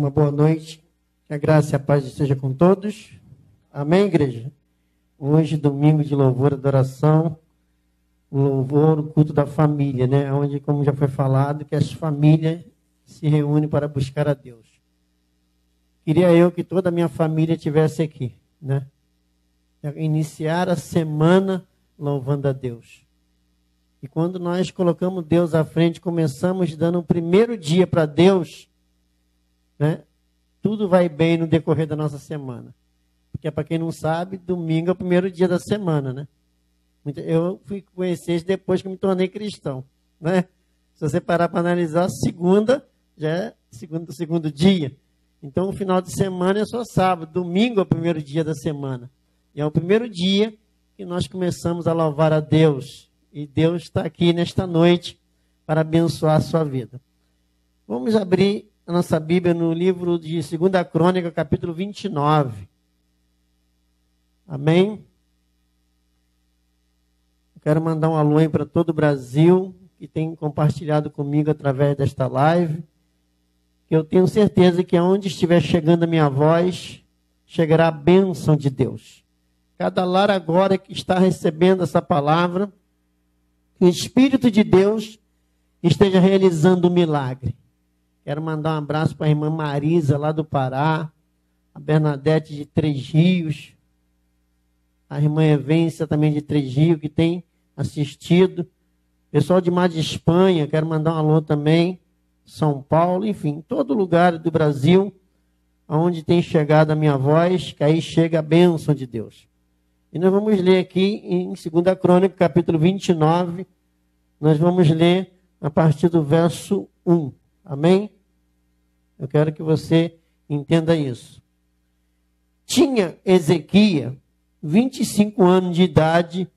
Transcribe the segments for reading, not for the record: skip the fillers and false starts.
Uma boa noite. Que a graça e a paz esteja com todos. Amém, igreja? Hoje, domingo de louvor e adoração, o louvor, o culto da família, né? Onde, como já foi falado, que as famílias se reúnem para buscar a Deus. Queria eu que toda a minha família estivesse aqui, né? Iniciar a semana louvando a Deus. E quando nós colocamos Deus à frente, começamos dando o primeiro dia para Deus, né? Tudo vai bem no decorrer da nossa semana. Porque, para quem não sabe, domingo é o primeiro dia da semana, né? Eu fui conhecer isso depois que me tornei cristão, né? Se você parar para analisar, segunda já é o segundo dia. Então, o final de semana é só sábado. Domingo é o primeiro dia da semana. E é o primeiro dia que nós começamos a louvar a Deus. E Deus está aqui nesta noite para abençoar a sua vida. Vamos abrir a nossa Bíblia no livro de 2 Crônica, capítulo 29. Amém? Eu quero mandar um alô aí para todo o Brasil, que tem compartilhado comigo através desta live. Que eu tenho certeza que aonde estiver chegando a minha voz, chegará a bênção de Deus. Cada lar agora que está recebendo essa palavra, que o Espírito de Deus esteja realizando um milagre. Quero mandar um abraço para a irmã Marisa, lá do Pará, a Bernadette de Três Rios, a irmã Evência também de Três Rios, que tem assistido. Pessoal de Mar de Espanha, quero mandar um alô também. São Paulo, enfim, todo lugar do Brasil, onde tem chegado a minha voz, que aí chega a bênção de Deus. E nós vamos ler aqui em 2 Crônica, capítulo 29, nós vamos ler a partir do verso 1. Amém? Eu quero que você entenda isso. Tinha Ezequias 25 anos de idade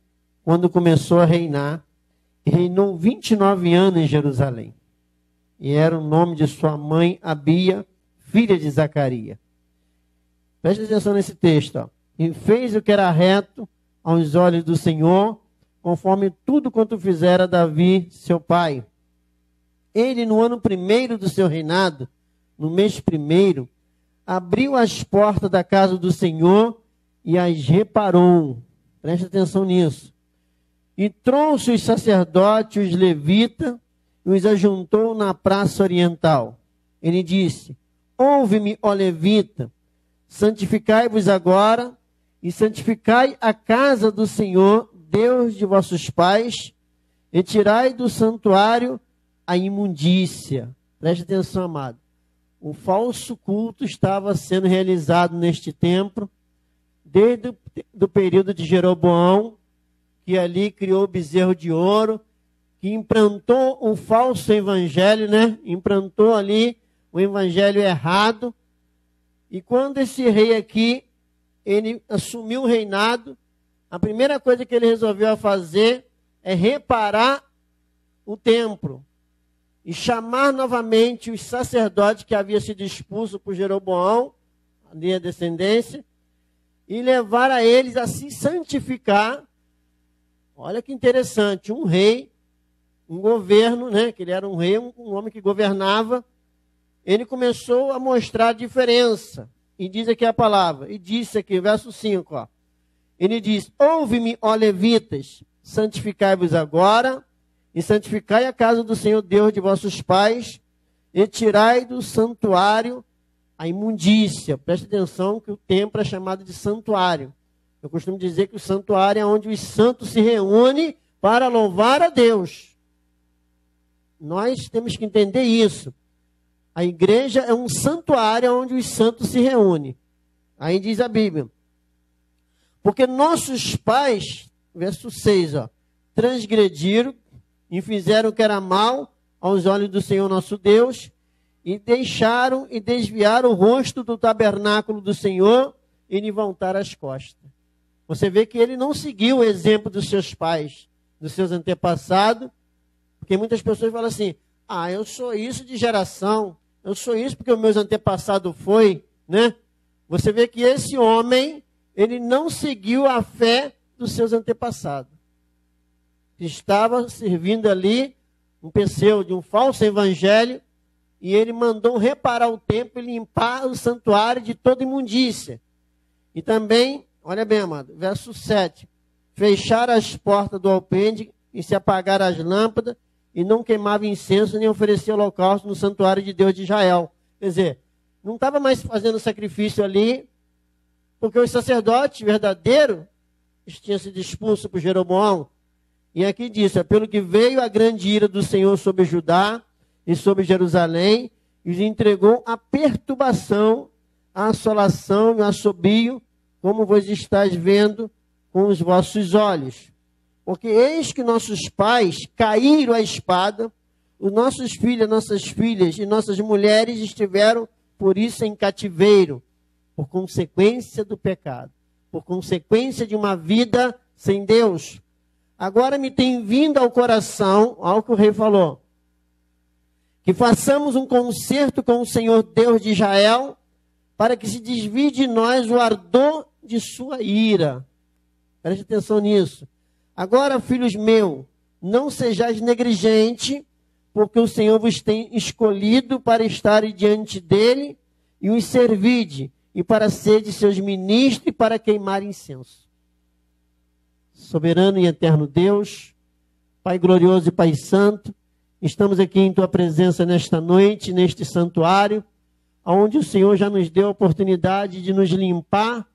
quando começou a reinar, e reinou 29 anos em Jerusalém. E era o nome de sua mãe, Abia, filha de Zacarias. Preste atenção nesse texto. Ó. E fez o que era reto aos olhos do Senhor, conforme tudo quanto fizera Davi, seu pai. Ele, no ano primeiro do seu reinado, no mês primeiro, abriu as portas da casa do Senhor e as reparou. Preste atenção nisso. E trouxe os sacerdotes, os levitas, e os ajuntou na praça oriental. Ele disse: ouve-me, ó levita, santificai-vos agora, e santificai a casa do Senhor, Deus de vossos pais, e tirai do santuário a imundícia. Preste atenção, amado. O falso culto estava sendo realizado neste templo, desde o período de Jeroboão, que ali criou o bezerro de ouro, que implantou um falso evangelho, né? Implantou ali o evangelho errado. E quando esse rei aqui, ele assumiu o reinado, a primeira coisa que ele resolveu fazer é reparar o templo e chamar novamente os sacerdotes que haviam sido expulsos por Jeroboão, ali a descendência, e levar a eles a se santificar. Olha que interessante, um rei, um governo, né, que ele era um rei, um homem que governava, ele começou a mostrar a diferença. E diz aqui a palavra, e disse aqui, verso 5, ó, ele diz: ouve-me, ó levitas, santificai-vos agora, e santificai a casa do Senhor Deus de vossos pais, e tirai do santuário a imundícia. Preste atenção que o templo é chamado de santuário. Eu costumo dizer que o santuário é onde os santos se reúnem para louvar a Deus. Nós temos que entender isso. A igreja é um santuário onde os santos se reúnem. Aí diz a Bíblia: porque nossos pais, verso 6, ó, transgrediram e fizeram o que era mal aos olhos do Senhor nosso Deus, e deixaram e desviaram o rosto do tabernáculo do Senhor e lhe voltaram as costas. Você vê que ele não seguiu o exemplo dos seus pais, dos seus antepassados, porque muitas pessoas falam assim: ah, eu sou isso de geração, eu sou isso porque o meu antepassado foi, né? Você vê que esse homem, ele não seguiu a fé dos seus antepassados. Estava servindo ali um de um falso evangelho, e ele mandou reparar o templo e limpar o santuário de toda imundícia. E também, olha bem, amado, verso 7, fechar as portas do alpendre e se apagar as lâmpadas, e não queimava incenso nem oferecia holocausto no santuário de Deus de Israel. Quer dizer, não estava mais fazendo sacrifício ali, porque os sacerdotes verdadeiros tinham sido expulsos por Jeroboão. E aqui diz, pelo que veio a grande ira do Senhor sobre Judá e sobre Jerusalém, e os entregou à perturbação, à assolação e ao assobio, como vos estáis vendo com os vossos olhos. Porque eis que nossos pais caíram à espada, os nossos filhos, nossas filhas e nossas mulheres estiveram por isso em cativeiro, por consequência do pecado, por consequência de uma vida sem Deus. Agora me tem vindo ao coração, ao que o rei falou, que façamos um concerto com o Senhor Deus de Israel, para que se desvie de nós o ardor de sua ira. Preste atenção nisso. Agora, filhos meus, não sejais negligentes, porque o Senhor vos tem escolhido para estar diante dele e os servide, e para serem seus ministros e para queimar incenso. Soberano e eterno Deus, Pai glorioso e Pai santo, estamos aqui em tua presença nesta noite, neste santuário, onde o Senhor já nos deu a oportunidade de nos limpar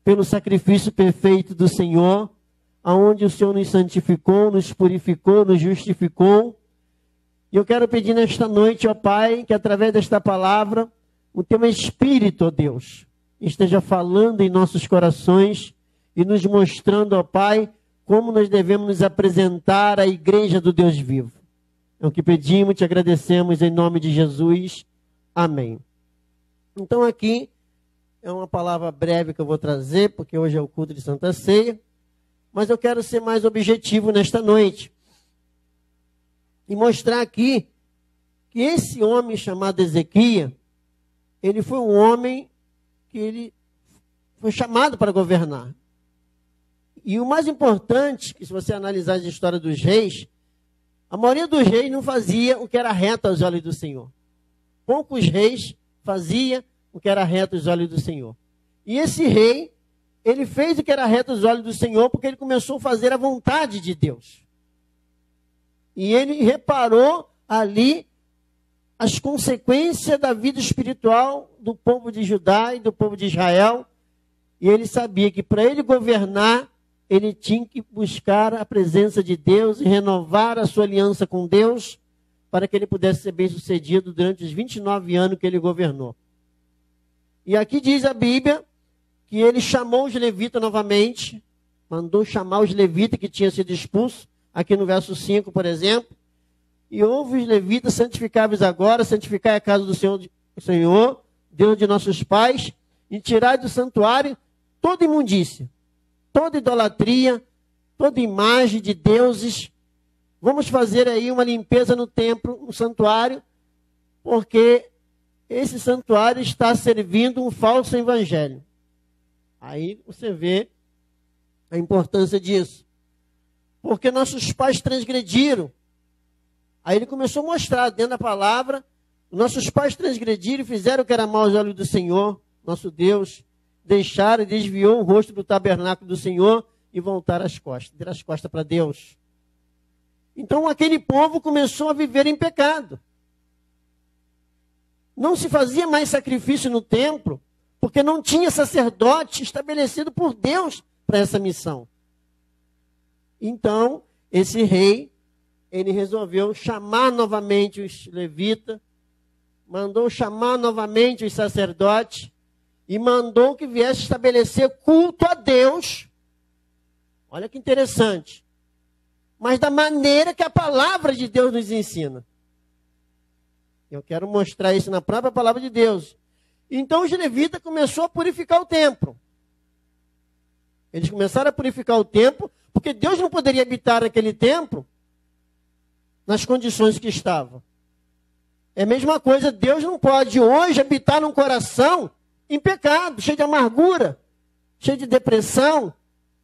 pelo sacrifício perfeito do Senhor, aonde o Senhor nos santificou, nos purificou, nos justificou. E eu quero pedir nesta noite, ó Pai, que através desta palavra, o teu Espírito, ó Deus, esteja falando em nossos corações e nos mostrando, ó Pai, como nós devemos nos apresentar à igreja do Deus vivo. É o que pedimos, te agradecemos em nome de Jesus. Amém. Então aqui é uma palavra breve que eu vou trazer, porque hoje é o culto de Santa Ceia. Mas eu quero ser mais objetivo nesta noite. E mostrar aqui que esse homem chamado Ezequias, ele foi um homem que ele foi chamado para governar. E o mais importante, que se você analisar a história dos reis, a maioria dos reis não fazia o que era reto aos olhos do Senhor. Poucos reis faziam o que era reto aos olhos do Senhor. E esse rei, ele fez o que era reto aos olhos do Senhor, porque ele começou a fazer a vontade de Deus. E ele reparou ali as consequências da vida espiritual do povo de Judá e do povo de Israel. E ele sabia que para ele governar, ele tinha que buscar a presença de Deus e renovar a sua aliança com Deus, para que ele pudesse ser bem sucedido durante os 29 anos que ele governou. E aqui diz a Bíblia que ele chamou os levitas novamente, mandou chamar os levitas que tinham sido expulsos, aqui no verso 5, por exemplo, e ouve os levitas, santificai-vos agora, santificai a casa do Senhor, Deus de nossos pais, e tirai do santuário toda imundícia, toda idolatria, toda imagem de deuses. Vamos fazer aí uma limpeza no templo, no santuário, porque esse santuário está servindo um falso evangelho. Aí você vê a importância disso. Porque nossos pais transgrediram. Aí ele começou a mostrar dentro da palavra, nossos pais transgrediram e fizeram o que era mal aos olhos do Senhor, nosso Deus, deixaram e desviou o rosto do tabernáculo do Senhor e voltaram as costas, deram as costas para Deus. Então aquele povo começou a viver em pecado. Não se fazia mais sacrifício no templo, porque não tinha sacerdote estabelecido por Deus para essa missão. Então, esse rei, ele resolveu chamar novamente os levitas, mandou chamar novamente os sacerdotes, e mandou que viesse estabelecer culto a Deus. Olha que interessante. Mas da maneira que a palavra de Deus nos ensina. Eu quero mostrar isso na própria palavra de Deus. Então os levitas começaram a purificar o templo. Eles começaram a purificar o templo, porque Deus não poderia habitar naquele templo nas condições que estava. É a mesma coisa, Deus não pode hoje habitar num coração em pecado, cheio de amargura, cheio de depressão,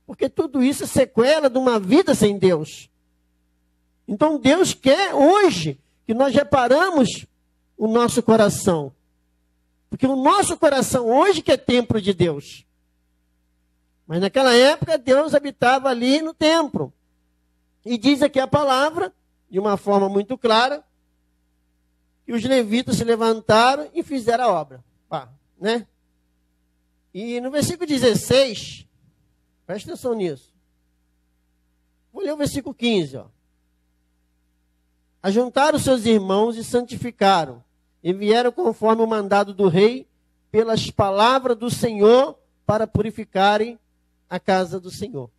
porque tudo isso é sequela de uma vida sem Deus. Então Deus quer hoje que nós reparamos o nosso coração. Porque o nosso coração hoje que é templo de Deus. Mas naquela época Deus habitava ali no templo. E diz aqui a palavra, de uma forma muito clara, que os levitas se levantaram e fizeram a obra. Né? E no versículo 16, presta atenção nisso. Vou ler o versículo 15. Ajuntaram seus irmãos e santificaram, e vieram conforme o mandado do rei, pelas palavras do Senhor, para purificarem a casa do Senhor.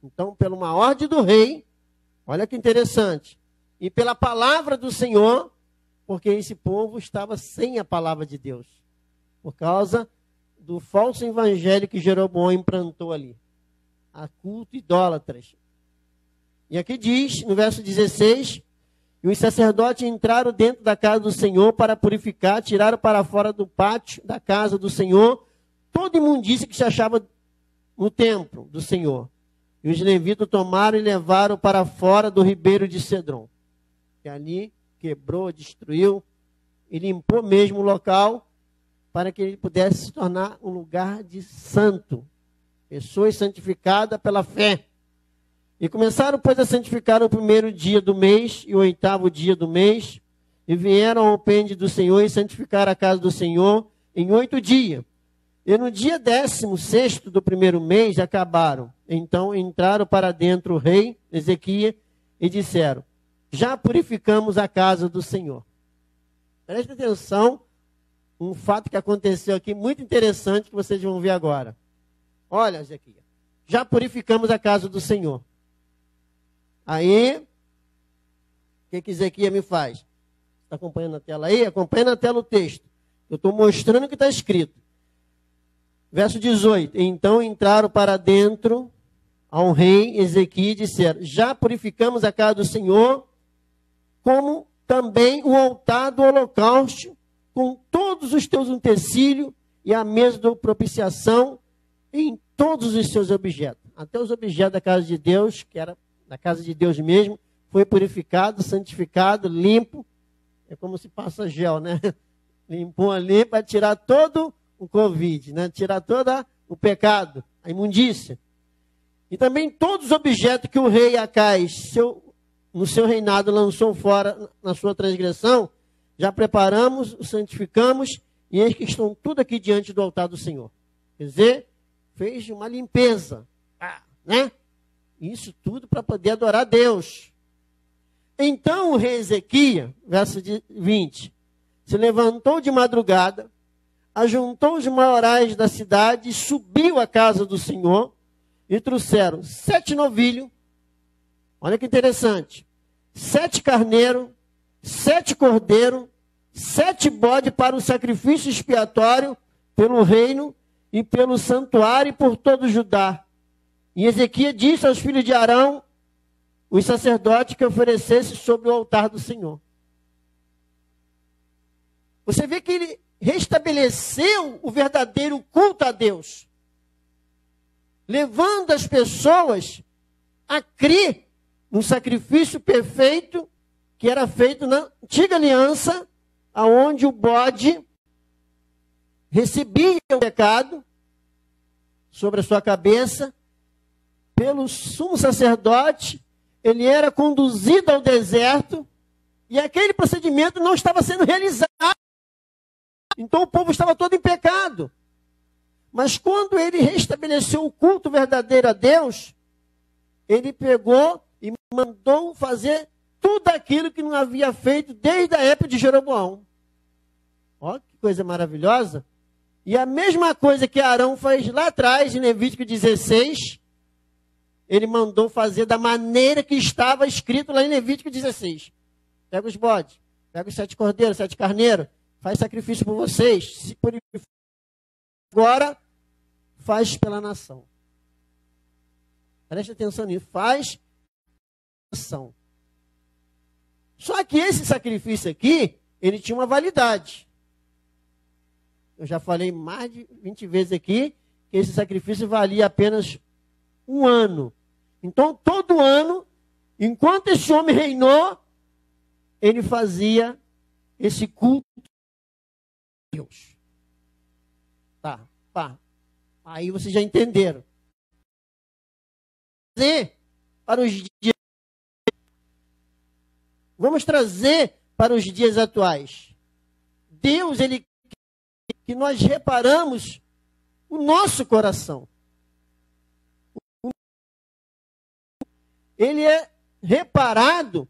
Então, pela uma ordem do rei, olha que interessante, e pela palavra do Senhor, porque esse povo estava sem a palavra de Deus, por causa do falso evangelho que Jeroboão implantou ali, a culto idólatras. E aqui diz, no verso 16, e os sacerdotes entraram dentro da casa do Senhor para purificar, tiraram para fora do pátio da casa do Senhor toda imundícia que se achava no templo do Senhor. E os levitas tomaram e levaram para fora do ribeiro de Cedron. E ali quebrou, destruiu e limpou mesmo o local para que ele pudesse se tornar um lugar de santo. Pessoas santificadas pela fé. E começaram, pois, a santificar o primeiro dia do mês e o 8º dia do mês. E vieram ao pende do Senhor e santificaram a casa do Senhor em 8 dias. E no dia 16º do primeiro mês acabaram. Então entraram para dentro o rei Ezequias e disseram: já purificamos a casa do Senhor. Preste atenção, um fato que aconteceu aqui muito interessante que vocês vão ver agora. Olha, Ezequias, já purificamos a casa do Senhor. Aí, o que Ezequias me faz? Está acompanhando na tela aí? Acompanha na tela o texto. Eu estou mostrando o que está escrito. Verso 18. Então entraram para dentro ao rei Ezequias e disseram: já purificamos a casa do Senhor, como também o altar do holocausto, com todos os teus utensílios e a mesa da propiciação, em todos os seus objetos. Até os objetos da casa de Deus, que era da casa de Deus mesmo, foi purificado, santificado, limpo. É como se passa gel, né? Limpou ali para tirar todo o Covid, né? Tirar todo o pecado, a imundícia. E também todos os objetos que o rei Acais, no seu reinado, lançou fora na sua transgressão, já preparamos, santificamos, e eis que estão tudo aqui diante do altar do Senhor. Quer dizer, fez uma limpeza, né? Isso tudo para poder adorar a Deus. Então o rei Ezequias, verso 20, se levantou de madrugada, ajuntou os maiorais da cidade, subiu à casa do Senhor e trouxeram 7 novilhos. Olha que interessante. 7 carneiros, 7 cordeiros, 7 bodes para o sacrifício expiatório pelo reino e pelo santuário e por todo Judá. E Ezequias disse aos filhos de Arão, os sacerdotes, que oferecessem sobre o altar do Senhor. Você vê que ele restabeleceu o verdadeiro culto a Deus, levando as pessoas a crer no sacrifício perfeito que era feito na antiga aliança, aonde o bode recebia o pecado sobre a sua cabeça. Pelo sumo sacerdote, ele era conduzido ao deserto e aquele procedimento não estava sendo realizado. Então o povo estava todo em pecado. Mas quando ele restabeleceu o culto verdadeiro a Deus, ele pegou e mandou fazer tudo aquilo que não havia feito desde a época de Jeroboão. Olha que coisa maravilhosa. E a mesma coisa que Arão fez lá atrás, em Levítico 16, ele mandou fazer da maneira que estava escrito lá em Levítico 16. Pega os bodes, pega os 7 cordeiros, 7 carneiros, faz sacrifício por vocês, se purifica. Agora, faz pela nação. Preste atenção nisso, faz pela nação. Só que esse sacrifício aqui, ele tinha uma validade. Eu já falei mais de 20 vezes aqui, que esse sacrifício valia apenas 1 ano. Então, todo ano, enquanto esse homem reinou, ele fazia esse culto a Deus. Tá. Aí vocês já entenderam. Para os dias, vamos trazer para os dias atuais. Deus, ele quer que nós reparamos o nosso coração. Ele é reparado,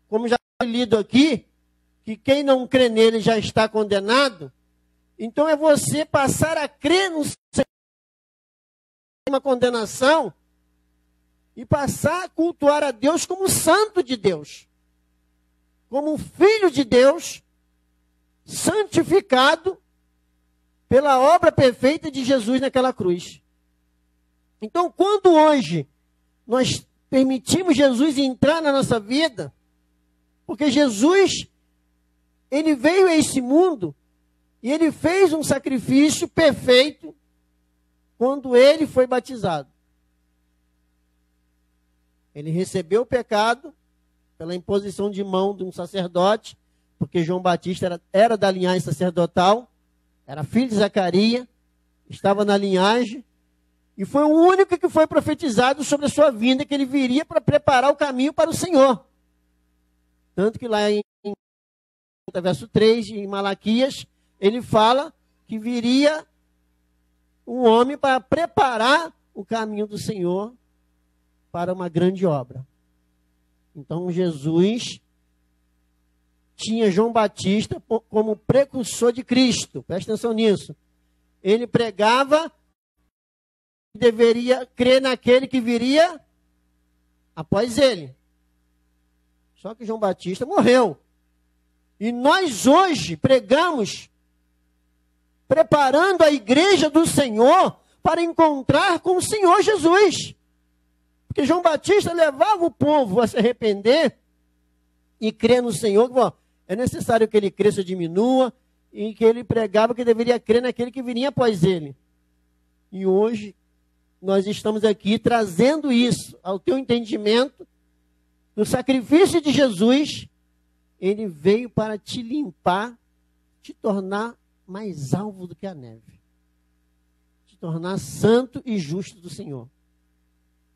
como já foi lido aqui, que quem não crê nele já está condenado. Então é você passar a crer no Senhor, uma condenação, e passar a cultuar a Deus como santo de Deus, como filho de Deus, santificado pela obra perfeita de Jesus naquela cruz. Então, quando hoje nós permitimos Jesus entrar na nossa vida, porque Jesus, ele veio a esse mundo e ele fez um sacrifício perfeito quando ele foi batizado. Ele recebeu o pecado pela imposição de mão de um sacerdote, porque João Batista era da linhagem sacerdotal, era filho de Zacarias, estava na linhagem, e foi o único que foi profetizado sobre a sua vinda, que ele viria para preparar o caminho para o Senhor. Tanto que lá em verso 3, em Malaquias, ele fala que viria um homem para preparar o caminho do Senhor para uma grande obra. Então Jesus tinha João Batista como precursor de Cristo. Presta atenção nisso. Ele pregava que deveria crer naquele que viria após ele. Só que João Batista morreu. E nós hoje pregamos preparando a igreja do Senhor para encontrar com o Senhor Jesus. Porque João Batista levava o povo a se arrepender e crer no Senhor. Bom, é necessário que ele cresça ou diminua, e que ele pregava que deveria crer naquele que viria após ele. E hoje nós estamos aqui trazendo isso ao teu entendimento. O sacrifício de Jesus, ele veio para te limpar, te tornar mais alvo do que a neve. Te tornar santo e justo do Senhor.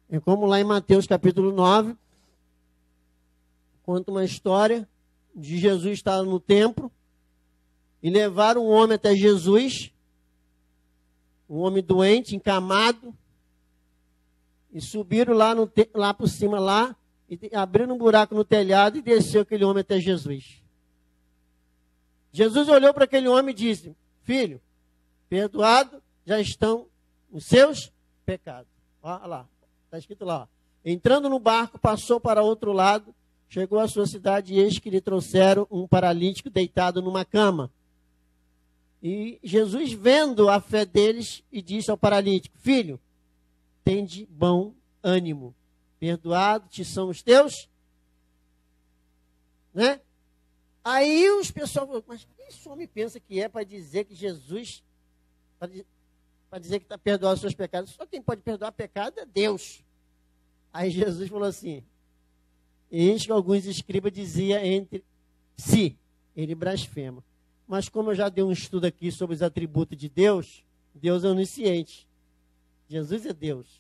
É como lá em Mateus capítulo 9, conta uma história de Jesus estar no templo e levaram um homem até Jesus, um homem doente, encamado, e subiram lá por cima, lá, e abriram um buraco no telhado e desceu aquele homem até Jesus. Jesus olhou para aquele homem e disse: filho, perdoado já estão os seus pecados. Olha lá, está escrito lá. Ó. Entrando no barco, passou para outro lado, chegou à sua cidade e eis que lhe trouxeram um paralítico deitado numa cama. E Jesus, vendo a fé deles, e disse ao paralítico: filho, tende bom ânimo. Perdoado te são os teus, né? Aí os pessoal falam: mas esse homem pensa que é para dizer que Jesus, para dizer que está perdoado os seus pecados? Só quem pode perdoar pecado é Deus. Aí Jesus falou assim: eis que alguns escribas diziam entre si, ele blasfema. Mas como eu já dei um estudo aqui sobre os atributos de Deus, Deus é onisciente. Jesus é Deus.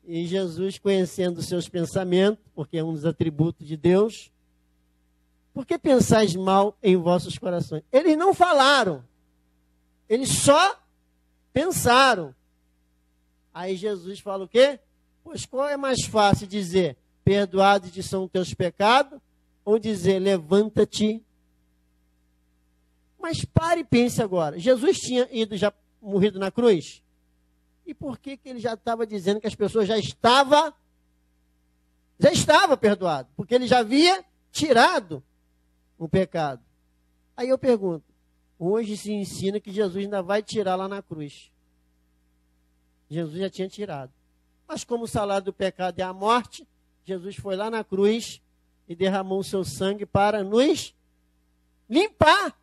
E Jesus, conhecendo os seus pensamentos, porque é um dos atributos de Deus: por que pensais mal em vossos corações? Eles não falaram, eles só pensaram. Aí Jesus fala o quê? Pois qual é mais fácil dizer: perdoados te são teus pecados, ou dizer: levanta-te? Mas pare e pense agora. Jesus tinha já morrido na cruz? E por que ele já estava dizendo que as pessoas já estava perdoado? Porque ele já havia tirado o pecado. Aí eu pergunto: hoje se ensina que Jesus ainda vai tirar lá na cruz. Jesus já tinha tirado. Mas como o salário do pecado é a morte, Jesus foi lá na cruz e derramou o seu sangue para nos limpar.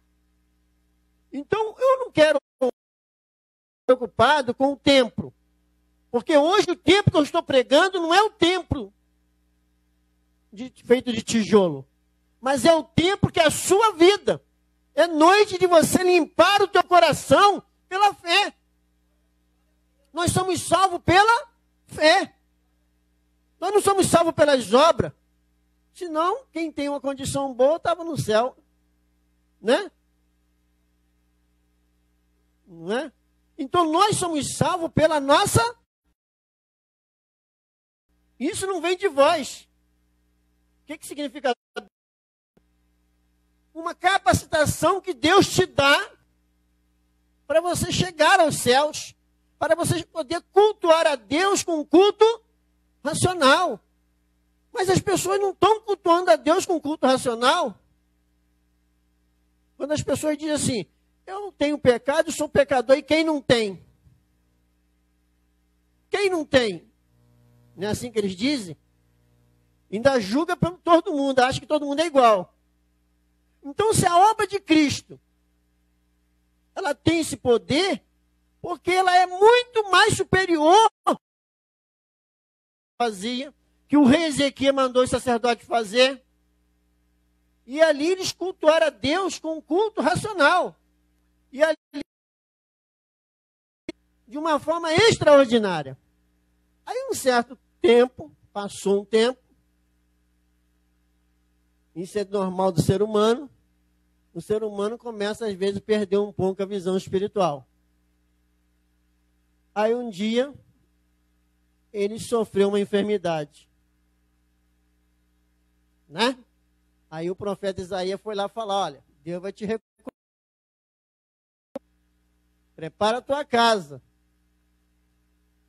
Então eu não quero preocupado com o templo. Porque hoje o templo que eu estou pregando não é o templo feito de tijolo. Mas é o tempo que é a sua vida. É noite de você limpar o teu coração pela fé. Nós somos salvos pela fé. Nós não somos salvos pelas obras. Senão, quem tem uma condição boa estava no céu. Né? Não é? Então, nós somos salvos pela nossa... Isso não vem de vós. O que significa? Uma capacitação que Deus te dá para você chegar aos céus, para você poder cultuar a Deus com um culto racional. Mas as pessoas não estão cultuando a Deus com culto racional. Quando as pessoas dizem assim, eu não tenho pecado, eu sou pecador, e quem não tem? Quem não tem? Não é assim que eles dizem? Ainda julga por todo mundo, acha que todo mundo é igual. Então, se a obra de Cristo, ela tem esse poder, porque ela é muito mais superior fazia, que o rei Ezequias mandou os sacerdotes fazer. E ali eles cultuaram a Deus com um culto racional. E ali, de uma forma extraordinária. Aí um certo tempo, passou um tempo, isso é normal do ser humano, o ser humano começa às vezes a perder um pouco a visão espiritual. Aí um dia, ele sofreu uma enfermidade. Né? Aí o profeta Isaías foi lá falar, olha, Deus vai te recuperar. Prepara a tua casa.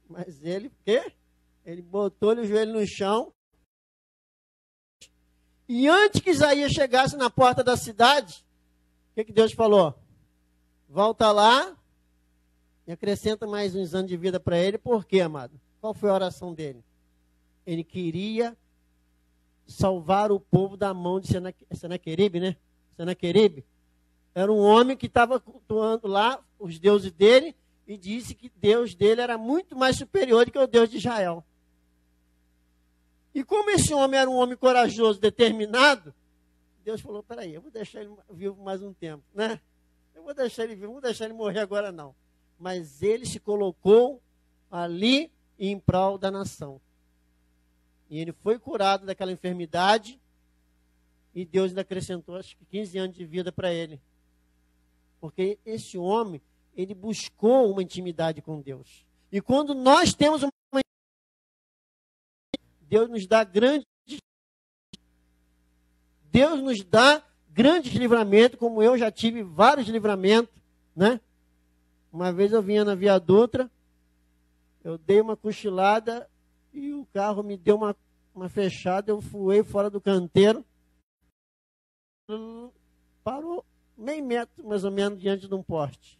Mas ele, o quê? Ele botou-lhe o joelho no chão. E antes que Isaías chegasse na porta da cidade, o que Deus falou? Volta lá e acrescenta mais uns anos de vida para ele. Por quê, amado? Qual foi a oração dele? Ele queria salvar o povo da mão de Senaqueribe, né? Senaqueribe era um homem que estava cultuando lá os deuses dele e disse que Deus dele era muito mais superior do que o Deus de Israel. E como esse homem era um homem corajoso, determinado, Deus falou, peraí, eu vou deixar ele vivo mais um tempo, né? Eu vou deixar ele vivo, não vou deixar ele morrer agora não. Mas ele se colocou ali em prol da nação. E ele foi curado daquela enfermidade e Deus ainda acrescentou acho que 15 anos de vida para ele. Porque esse homem, ele buscou uma intimidade com Deus. E quando nós temos uma Deus nos dá grandes livramentos, como eu já tive vários livramentos, né? Uma vez eu vinha na Via Dutra, eu dei uma cochilada e o carro me deu uma fechada, eu fui fora do canteiro, parou meio metro mais ou menos diante de um poste.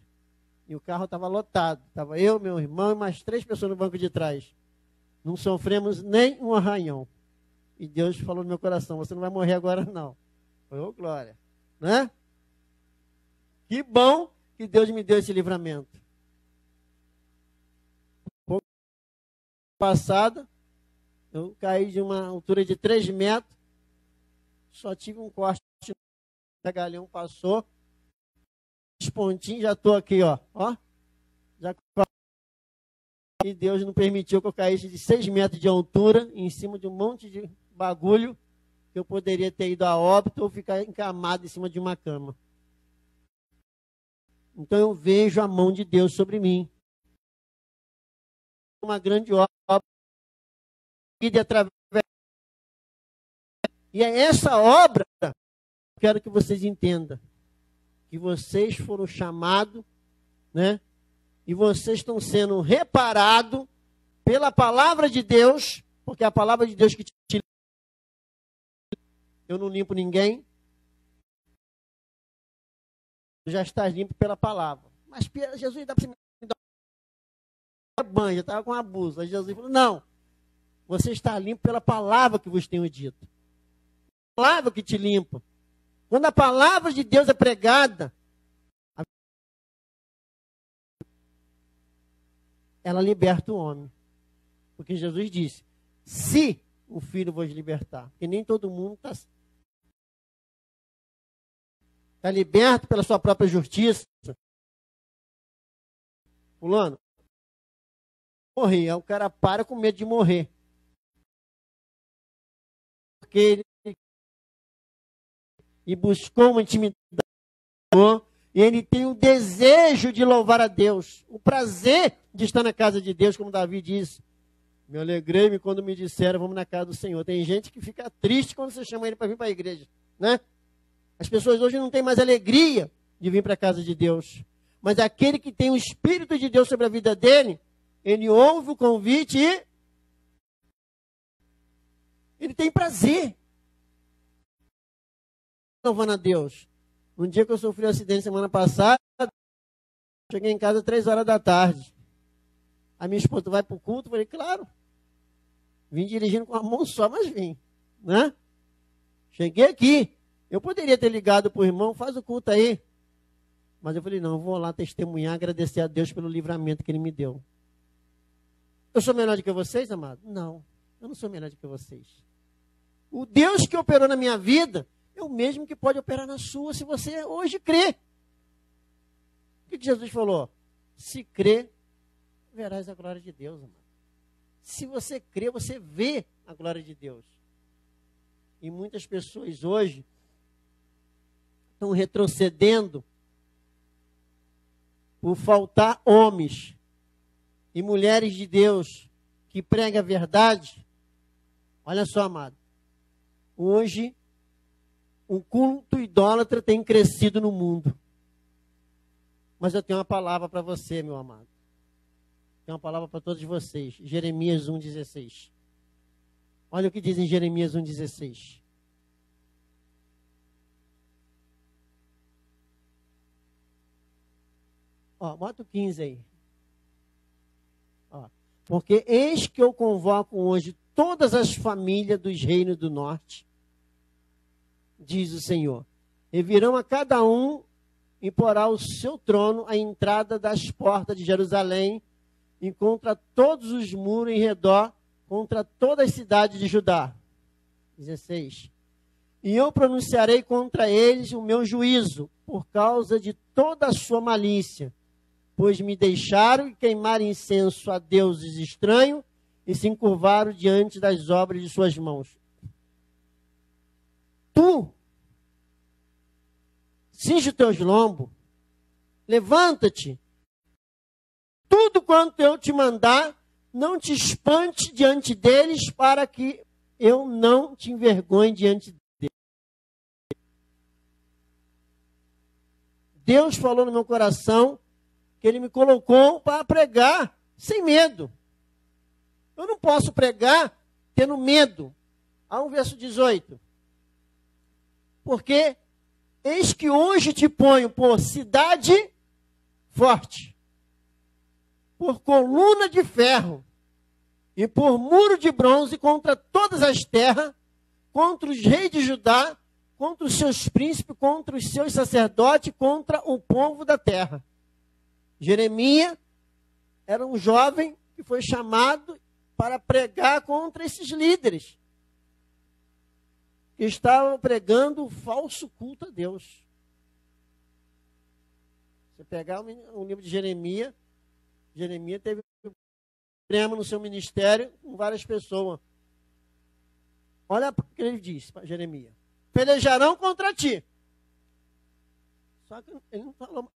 E o carro estava lotado, estava eu, meu irmão e mais 3 pessoas no banco de trás. Não sofremos nem um arranhão. E Deus falou no meu coração, você não vai morrer agora não. Foi, ô glória. Né? Que bom que Deus me deu esse livramento. Pouco passada, eu caí de uma altura de 3 metros, só tive um corte, o galhão passou, os pontinhos, já estou aqui, ó. Já. E Deus não permitiu que eu caísse de 6 metros de altura, em cima de um monte de bagulho, que eu poderia ter ido a óbito ou ficar encamado em cima de uma cama. Então eu vejo a mão de Deus sobre mim. Uma grande obra. E é essa obra que eu quero que vocês entendam. Que vocês foram chamados, né? E vocês estão sendo reparados pela palavra de Deus, porque é a palavra de Deus que te limpa. Eu não limpo ninguém. Já está limpo pela palavra. Mas Jesus dá para você me dar banho, já estava com abuso. Aí Jesus falou, não, você está limpo pela palavra que vos tenho dito. A palavra que te limpa. Quando a palavra de Deus é pregada, ela liberta o homem. Porque Jesus disse, se o Filho vos libertar. Porque nem todo mundo está liberto pela sua própria justiça. Fulano, morri. Aí o cara para com medo de morrer. Porque ele e buscou uma intimidade e ele tem o desejo de louvar a Deus, o prazer de estar na casa de Deus, como Davi disse. Me alegrei-me quando me disseram, vamos na casa do Senhor. Tem gente que fica triste quando você chama ele para vir para a igreja, né? As pessoas hoje não têm mais alegria de vir para a casa de Deus. Mas aquele que tem o Espírito de Deus sobre a vida dele, ele ouve o convite e ele tem prazer. Louvando a Deus. Um dia que eu sofri um acidente semana passada, cheguei em casa 3 horas da tarde. A minha esposa vai para o culto, eu falei, claro. Vim dirigindo com a mão só, mas vim, né? Cheguei aqui. Eu poderia ter ligado para o irmão, faz o culto aí. Mas eu falei, não, eu vou lá testemunhar, agradecer a Deus pelo livramento que Ele me deu. Eu sou melhor do que vocês, amado? Não, eu não sou melhor do que vocês. O Deus que operou na minha vida é o mesmo que pode operar na sua, se você hoje crê. O que Jesus falou? Se crê, verás a glória de Deus, amado. Se você crê, você vê a glória de Deus. E muitas pessoas hoje estão retrocedendo por faltar homens e mulheres de Deus que pregam a verdade. Olha só, amado. Hoje, o culto idólatra tem crescido no mundo. Mas eu tenho uma palavra para você, meu amado. Tenho uma palavra para todos vocês. Jeremias 1,16. Olha o que diz em Jeremias 1,16. Ó, bota o 15 aí. Ó, porque eis que eu convoco hoje todas as famílias dos reinos do norte, diz o Senhor, e virão a cada um e porá o seu trono à entrada das portas de Jerusalém e contra todos os muros em redor, contra toda a cidade de Judá. 16. E eu pronunciarei contra eles o meu juízo, por causa de toda a sua malícia, pois me deixaram queimar incenso a deuses estranhos e se encurvaram diante das obras de suas mãos. Tu, cinge os teus lombos, levanta-te, tudo quanto eu te mandar, não te espante diante deles, para que eu não te envergonhe diante deles. Deus falou no meu coração que Ele me colocou para pregar sem medo. Eu não posso pregar tendo medo. Há um verso 18. Porque eis que hoje te ponho por cidade forte, por coluna de ferro e por muro de bronze contra todas as terras, contra os reis de Judá, contra os seus príncipes, contra os seus sacerdotes, contra o povo da terra. Jeremias era um jovem que foi chamado para pregar contra esses líderes que estavam pregando o falso culto a Deus. Você pegar o livro de Jeremias, Jeremias teve problema no seu ministério com várias pessoas. Olha o que ele disse para Jeremias. Pelejarão contra ti. Só que ele não falou.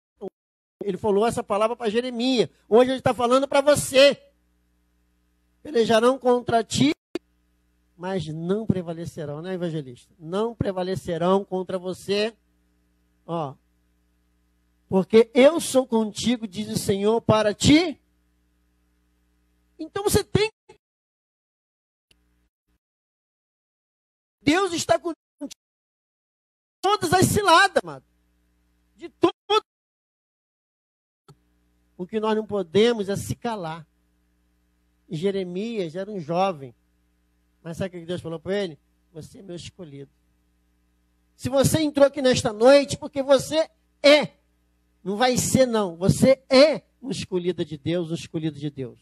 Ele falou essa palavra para Jeremias. Hoje ele está falando para você. Pelejarão contra ti, mas não prevalecerão, né, evangelista? Não prevalecerão contra você. Ó. Porque eu sou contigo, diz o Senhor, para ti. Então você tem. Deus está contigo. Todas as ciladas, amado. De todo. O que nós não podemos é se calar. E Jeremias era um jovem. Mas sabe o que Deus falou para ele? Você é meu escolhido. Se você entrou aqui nesta noite, porque você é. Não vai ser, não. Você é um escolhido de Deus, um escolhido de Deus.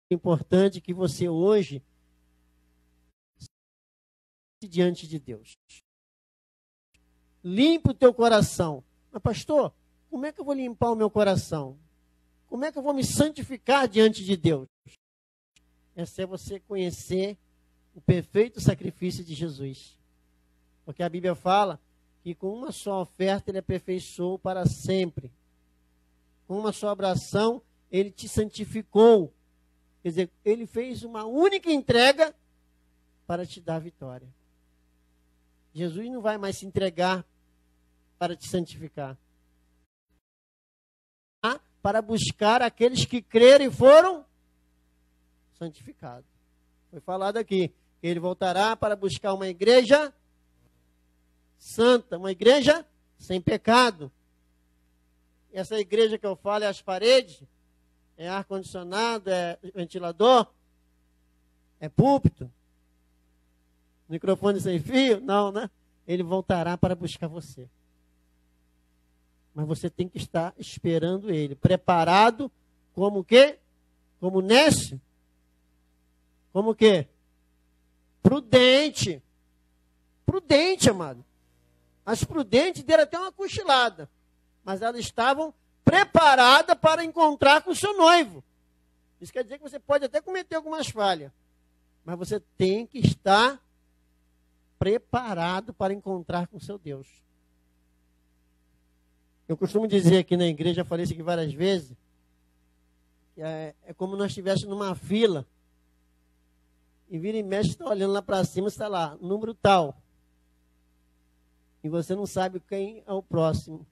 É importante que você hoje diante de Deus. Limpe o teu coração. Mas, pastor, como é que eu vou limpar o meu coração? Como é que eu vou me santificar diante de Deus? Essa é você conhecer o perfeito sacrifício de Jesus. Porque a Bíblia fala que com uma só oferta ele aperfeiçoou para sempre. Com uma só oração ele te santificou. Quer dizer, ele fez uma única entrega para te dar vitória. Jesus não vai mais se entregar para te santificar. Para buscar aqueles que creram e foram santificados. Foi falado aqui que ele voltará para buscar uma igreja santa, uma igreja sem pecado. Essa igreja que eu falo é as paredes, é ar-condicionado, é ventilador, é púlpito, microfone sem fio? Não, né? Ele voltará para buscar você. Mas você tem que estar esperando ele, preparado como o quê? Como nécio? Como o quê? Prudente. Prudente, amado. As prudentes deram até uma cochilada, mas elas estavam preparadas para encontrar com o seu noivo. Isso quer dizer que você pode até cometer algumas falhas, mas você tem que estar preparado para encontrar com o seu Deus. Eu costumo dizer aqui na igreja, já falei isso aqui várias vezes, que é como nós estivéssemos numa fila, e vira e mexe, está olhando lá para cima, está lá, número tal. E você não sabe quem é o próximo.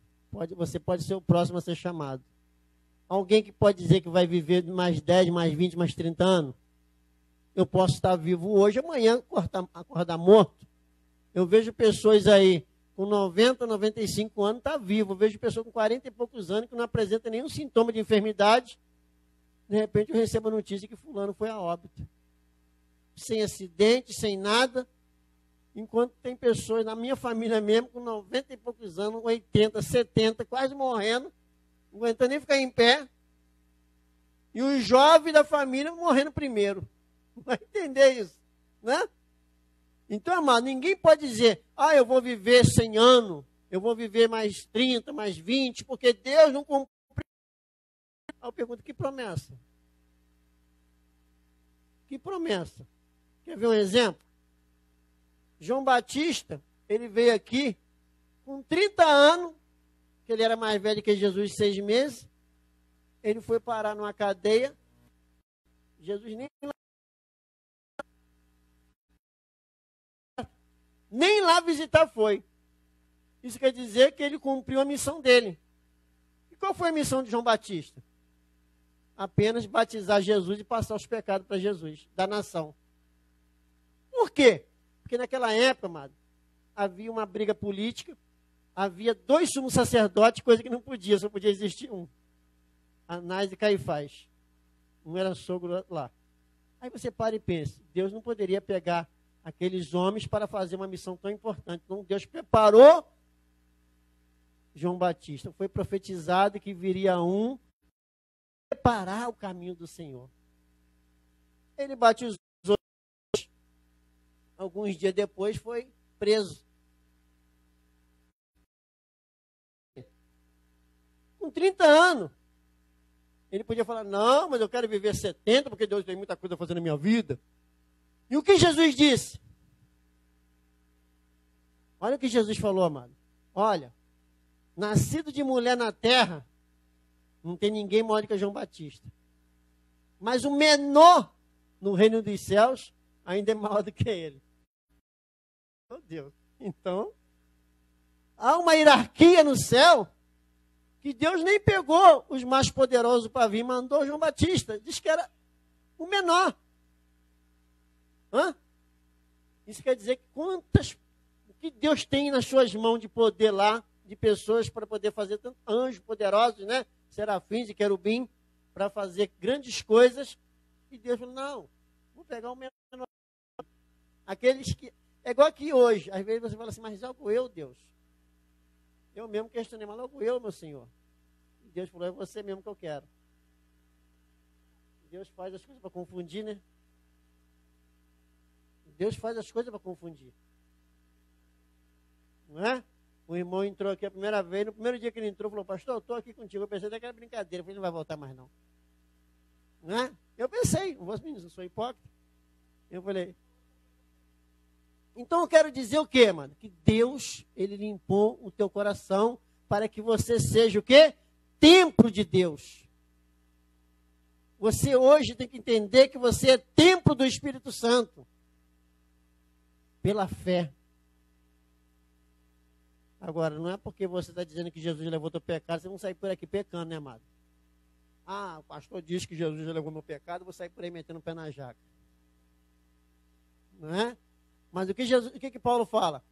Você pode ser o próximo a ser chamado. Alguém que pode dizer que vai viver mais 10, mais 20, mais 30 anos. Eu posso estar vivo hoje, amanhã acordar morto. Eu vejo pessoas aí com 90, 95 anos, está vivo. Eu vejo pessoas com 40 e poucos anos que não apresentam nenhum sintoma de enfermidade. De repente eu recebo a notícia que fulano foi a óbito. Sem acidente, sem nada. Enquanto tem pessoas na minha família mesmo, com 90 e poucos anos, 80, 70, quase morrendo, não aguentando nem ficar em pé. E os jovens da família morrendo primeiro. Vai entender isso, né? Então, amado, ninguém pode dizer, eu vou viver 100 anos, eu vou viver mais 30, mais 20, porque Deus não cumpriu. Eu pergunto, que promessa? Que promessa? Quer ver um exemplo? João Batista, ele veio aqui com 30 anos, que ele era mais velho que Jesus 6 meses, ele foi parar numa cadeia, Jesus nem lá visitar foi. Isso quer dizer que ele cumpriu a missão dele. E qual foi a missão de João Batista? Apenas batizar Jesus e passar os pecados para Jesus, da nação. Por quê? Porque naquela época, amado, havia uma briga política, havia 2 sumos sacerdotes, coisa que não podia, só podia existir um. Anás e Caifás. Um era sogro lá. Aí você para e pensa, Deus não poderia pegar aqueles homens para fazer uma missão tão importante. Então Deus preparou João Batista. Foi profetizado que viria um preparar o caminho do Senhor. Ele batizou. Alguns dias depois foi preso. Com 30 anos. Ele podia falar, não, mas eu quero viver 70, porque Deus tem muita coisa a fazer na minha vida. E o que Jesus disse? Olha o que Jesus falou, amado. Olha, nascido de mulher na terra, não tem ninguém maior do que João Batista. Mas o menor no reino dos céus ainda é maior do que ele. Meu Deus. Então, há uma hierarquia no céu que Deus nem pegou os mais poderosos para vir, mandou João Batista. Diz que era o menor. Isso quer dizer que o que Deus tem nas suas mãos de poder lá, de pessoas para poder fazer tanto anjos poderosos, né? Serafins e querubim, para fazer grandes coisas. E Deus falou, não, vou pegar o menor. Aqueles que... É igual aqui hoje. Às vezes você fala assim, mas logo eu, Deus. Eu mesmo questionei, mas logo eu, meu Senhor. E Deus falou, é você mesmo que eu quero. Deus faz as coisas para confundir, né? Deus faz as coisas para confundir. Não é? O irmão entrou aqui a primeira vez, no primeiro dia que ele entrou, falou, pastor, eu estou aqui contigo. Eu pensei até que era brincadeira, eu falei, não vai voltar mais não. Não é? Eu pensei, não sou hipócrita. Eu falei, então eu quero dizer o quê, mano? Que Deus, ele limpou o teu coração para que você seja o quê? Templo de Deus. Você hoje tem que entender que você é templo do Espírito Santo. Pela fé. Agora, não é porque você está dizendo que Jesus levou teu pecado, você não sai por aqui pecando, né, amado? Ah, o pastor diz que Jesus já levou meu pecado, eu vou sair por aí metendo o pé na jaca. Não é? Mas o que Paulo fala?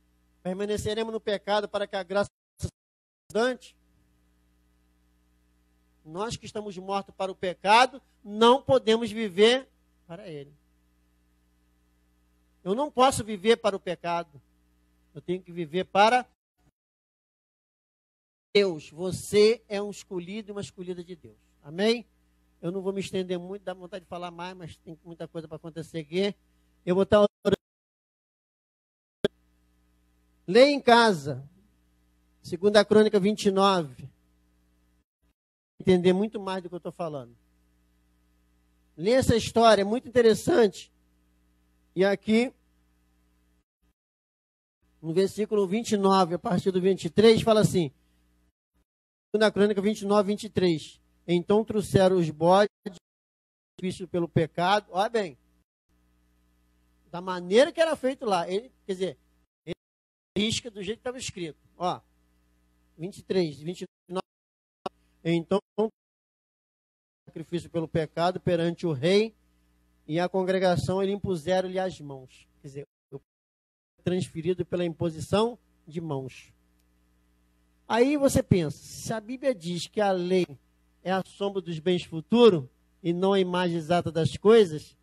Permaneceremos no pecado para que a graça seja abundante? Nós que estamos mortos para o pecado, não podemos viver para ele. Eu não posso viver para o pecado. Eu tenho que viver para Deus. Você é um escolhido e uma escolhida de Deus. Amém? Eu não vou me estender muito, dá vontade de falar mais, mas tem muita coisa para acontecer aqui. Eu vou estar orando. Leia em casa. 2 Crônica 29. Entender muito mais do que eu estou falando. Leia essa história, é muito interessante. E aqui, no versículo 29, a partir do 23, fala assim. 2 Crônica 29, 23. Então trouxeram os bodes vistos pelo pecado. Olha bem. Da maneira que era feito lá. Quer dizer, ele risca do jeito que estava escrito. Ó, 23, 29. Então, sacrifício pelo pecado perante o rei e a congregação, ele impuseram-lhe as mãos. Quer dizer, transferido pela imposição de mãos. Aí você pensa, se a Bíblia diz que a lei é a sombra dos bens futuros e não a imagem exata das coisas,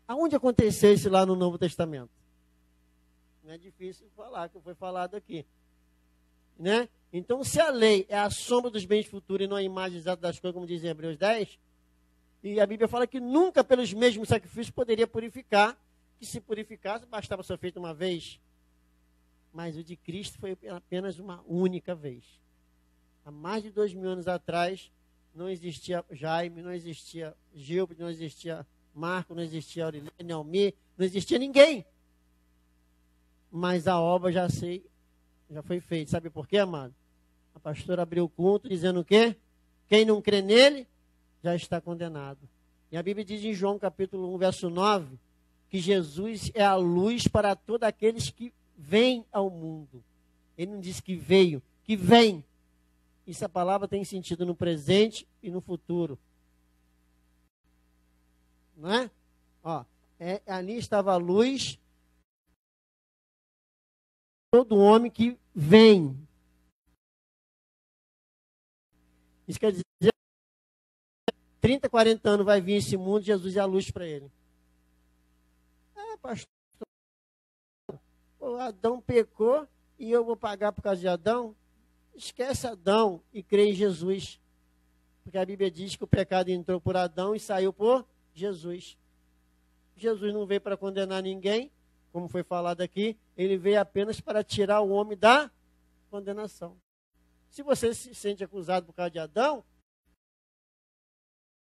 aonde aconteceu isso lá no Novo Testamento? Não é difícil falar, que foi falado aqui. Né? Então, se a lei é a sombra dos bens futuros e não a imagem exata das coisas, como diz em Hebreus 10, e a Bíblia fala que nunca pelos mesmos sacrifícios poderia purificar, que se purificasse bastava ser feito uma vez. Mas o de Cristo foi apenas uma única vez. Há mais de 2000 anos atrás, não existia Jaime, não existia Gilberto, não existia Marco, não existia Aurilene, Almir, não existia ninguém. Mas a obra já foi feita. Sabe por quê, amado? A pastora abriu o culto dizendo o quê? Quem não crê nele, já está condenado. E a Bíblia diz em João capítulo 1, verso 9, que Jesus é a luz para todos aqueles que vêm ao mundo. Ele não disse que veio, que vem. Essa palavra tem sentido no presente e no futuro. Não é? Ó, ali estava a luz, todo homem que vem. Isso quer dizer, 30, 40 anos vai vir esse mundo, Jesus é a luz para ele. Pastor, o Adão pecou e eu vou pagar por causa de Adão? Esquece Adão e crê em Jesus. Porque a Bíblia diz que o pecado entrou por Adão e saiu por Jesus. Jesus não veio para condenar ninguém, como foi falado aqui, ele veio apenas para tirar o homem da condenação. Se você se sente acusado por causa de Adão,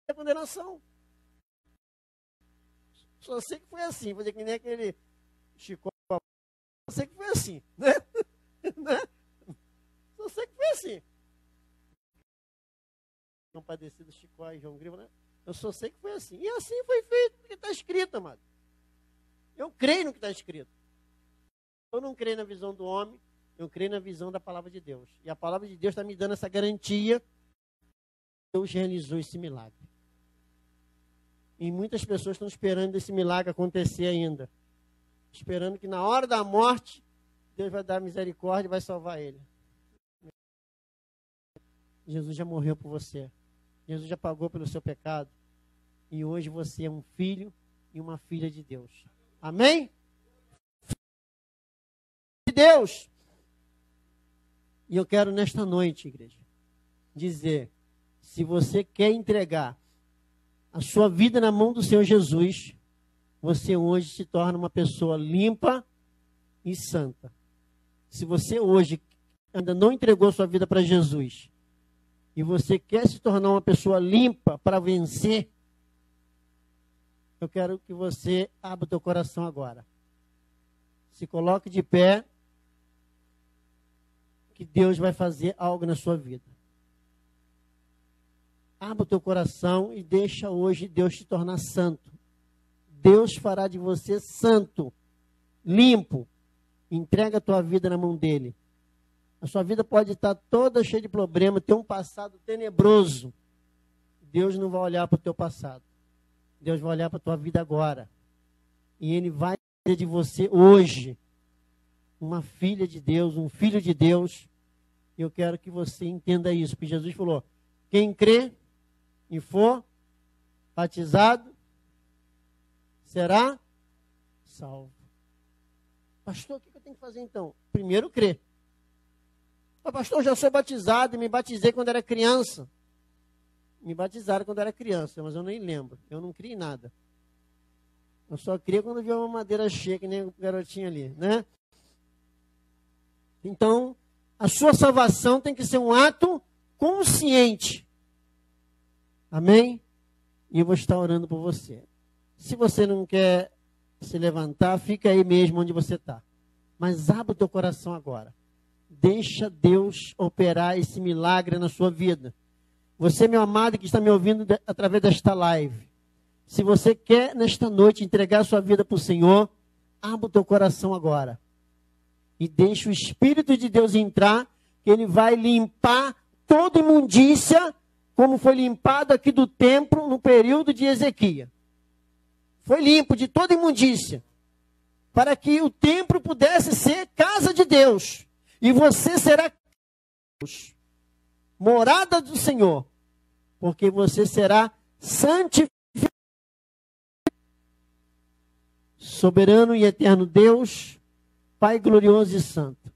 é condenação. Só sei que foi assim, vou dizer que nem aquele Chico, só sei que foi assim, né? Só sei que foi assim. Não padecido Chicó e João Grilo, né? Eu só sei que foi assim. E assim foi feito, porque está escrito, amado. Eu creio no que está escrito. Eu não creio na visão do homem, eu creio na visão da palavra de Deus. E a palavra de Deus está me dando essa garantia. Deus realizou esse milagre. E muitas pessoas estão esperando esse milagre acontecer ainda. Esperando que na hora da morte, Deus vai dar misericórdia e vai salvar ele. Jesus já morreu por você. Jesus já pagou pelo seu pecado. E hoje você é um filho e uma filha de Deus. Amém? De Deus. E eu quero nesta noite, igreja, dizer, se você quer entregar a sua vida na mão do Senhor Jesus, você hoje se torna uma pessoa limpa e santa. Se você hoje ainda não entregou sua vida para Jesus e você quer se tornar uma pessoa limpa para vencer, eu quero que você abra o teu coração agora. Se coloque de pé, que Deus vai fazer algo na sua vida. Abra o teu coração e deixa hoje Deus te tornar santo. Deus fará de você santo, limpo. Entrega a tua vida na mão dele. A sua vida pode estar toda cheia de problemas, ter um passado tenebroso. Deus não vai olhar para o teu passado. Deus vai olhar para a tua vida agora. E ele vai fazer de você hoje uma filha de Deus, um filho de Deus. Eu quero que você entenda isso, porque Jesus falou, quem crê e for batizado será salvo. Pastor, o que eu tenho que fazer então? Primeiro crer. Pastor, eu já sou batizado e me batizei quando era criança. Me batizaram quando era criança, mas eu nem lembro. Eu não criei nada. Eu só criei quando vi uma madeira cheia, que nem o garotinho ali, né? Então, a sua salvação tem que ser um ato consciente. Amém? E eu vou estar orando por você. Se você não quer se levantar, fica aí mesmo onde você está. Mas abra o teu coração agora. Deixa Deus operar esse milagre na sua vida. Você, meu amado, que está me ouvindo através desta live. Se você quer, nesta noite, entregar sua vida para o Senhor, abra o teu coração agora. E deixa o Espírito de Deus entrar, que Ele vai limpar toda imundícia, como foi limpado aqui do templo no período de Ezequias. Foi limpo de toda imundícia, para que o templo pudesse ser casa de Deus. E você será Deus, morada do Senhor, porque você será santificado. Soberano e eterno Deus, Pai glorioso e santo,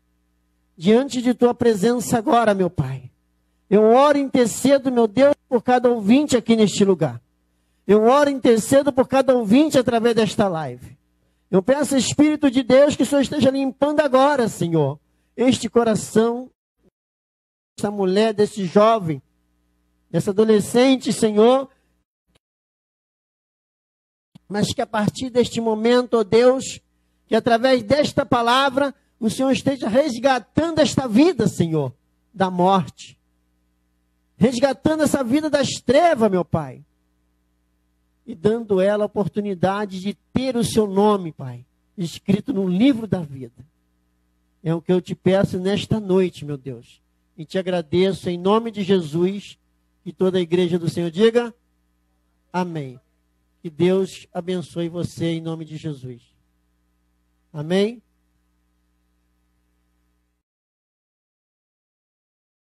diante de tua presença agora, meu Pai, eu oro e intercedo, meu Deus, por cada ouvinte aqui neste lugar. Eu oro e intercedo por cada ouvinte através desta live. Eu peço, Espírito de Deus, que o Senhor esteja limpando agora, Senhor, este coração, dessa mulher, desse jovem, dessa adolescente, Senhor, mas que a partir deste momento, ó Deus, que através desta palavra, o Senhor esteja resgatando esta vida, Senhor, da morte. Resgatando essa vida das trevas, meu Pai. E dando ela a oportunidade de ter o seu nome, Pai, escrito no livro da vida. É o que eu te peço nesta noite, meu Deus. E te agradeço em nome de Jesus. E toda a igreja do Senhor diga amém. Que Deus abençoe você em nome de Jesus. Amém?